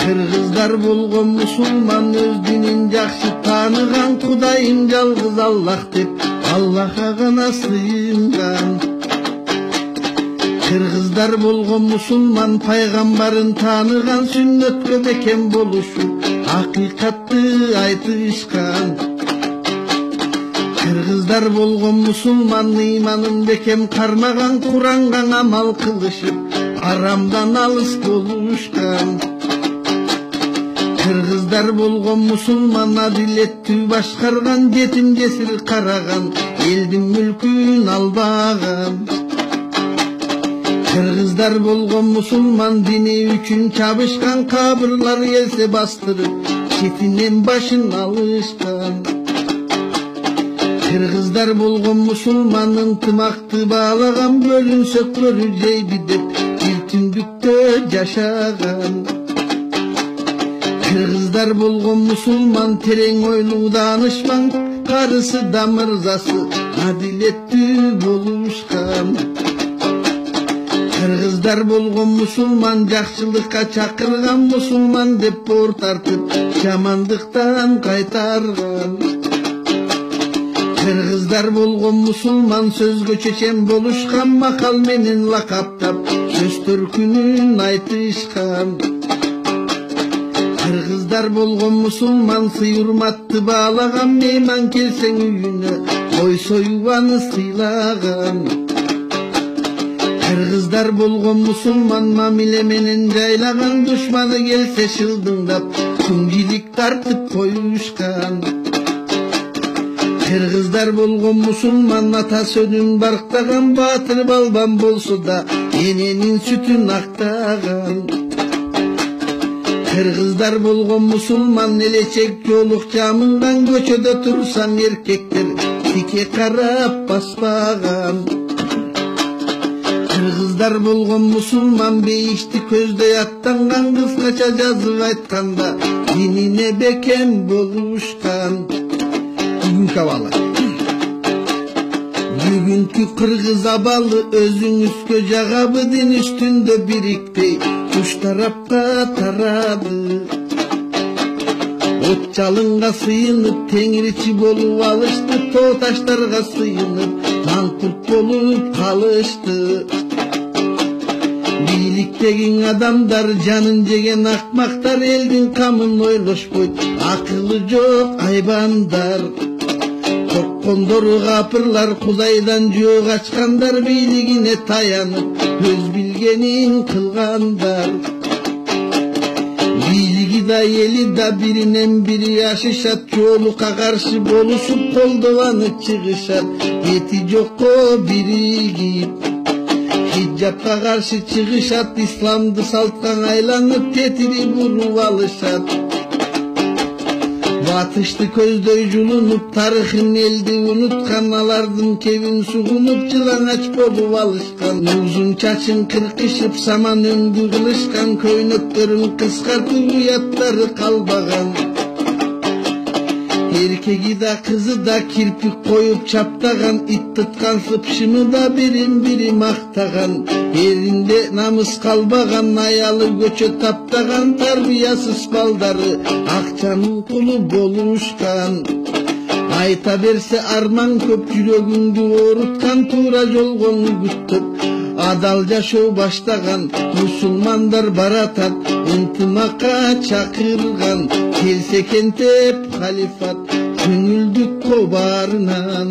Kırgızlar болгон musulman öz dinin жақсы таныган, Кудайым жалгыз Аллах деп Аллахка гана сыйынган. Kırgızlar болгон musulman пайгамбарын таныган, сүннөткө бекем болушуп акыйкатты айтышкан. Kırgızlar болгон musulman ыйманын бекем кармаган, Куранга амал кылышып арамдан алыс болушкан. Kırgızlar болгон musulman адилеттүү башкарган, жетим жесир караган, элдин мүлкүн албаган. Kırgızlar болгон musulman dini үчүн чабышкан, кабырлар келсе бастырып четинен башын алышкан. Kırgızlar болгон musulman ынтымакты баалаган, бөлүнсөк көрү жейби деп бир түндүктө жашаган. Kırgızlar болгон musulman терең ойлуу данышман, карысы да мырзасы адилеттүү болушкан. Kırgızlar болгон musulman жакшылыкка чакырган, musulman деп боор тартып жамандыктан кайтарган. Kırgızlar болгон musulman сөзгө чечен болушкан, макал менен лакаптап сөз төркүнүн айтышкан. Kırgızlar болгон musulman сый урматты баалаган, мейман келсең үйүнө кой союп аны сыйлаган. Kırgızlar болгон musulman мамиле менен жайлаган, душманы келсе шылдыңдап күңгилик тартып коюшкан. Kırgızlar болгон musulman ата сөнүн барктаган, баатыр балбан болсо да эненин сүтүн актаган. Kırgızlar болгон musulman элечек жолук жамынган, көчөдө турсаң эркектер тике карап баспаган. Kırgızlar болгон musulman бейишти көздөй аттанган, кыскача жазып айтканда динине бекем болушкан. Бүгүнкү абалы. Бүгүнкү кыргыз абалы өзүңүзгө жагабы, дин үстүндө бириктей уч тарапка тарады. От жалынга сыйынып теңирчи болуп алышты, тоо таштарга сыйынып маңкурт болуп калышты. Бийликтеги адамдар жанын жеген акмактар, элдин камын ойлошпойт акылы жок айбандар. Корккондору капырлар, Кудайдан жөө качкандар, бийлигине таянып өз билгенин кылгандар. Бийлиги да эли да биринен бири ашышат, жоолукка каршы болушуп колдоп аны чыгышат, эти жокко биригип. Hicapka karşı çıkışat, İslam'dı salttan aylanıp tetiri vurup alışat. Batıştı közdöy julunup, tarıхын eldi unutkan, alardın kevin suğunup cılanaç bolup alışkan. Uzun çaçın kırkışıp saman öngü kılışkan, köynöktörün kıskartıp uyatları kalbagan. Erkegi da kızı da kirpik koyup çaptagan, it tıtkan sıpşını da birim biri maktagan. Elinde namız kalbagan, ayalı göçö taptagan, tarbiyasız baldarı akçanın kulu boluşkan. Ayta berse arman köp, жүрөгүңдү оорутkan, тура жолгону күттүп адал жашоо баштаган. Мусулмандар баратат ынтымакка чакырган, келсе кентеп халифат көңүлдүк кобарынан.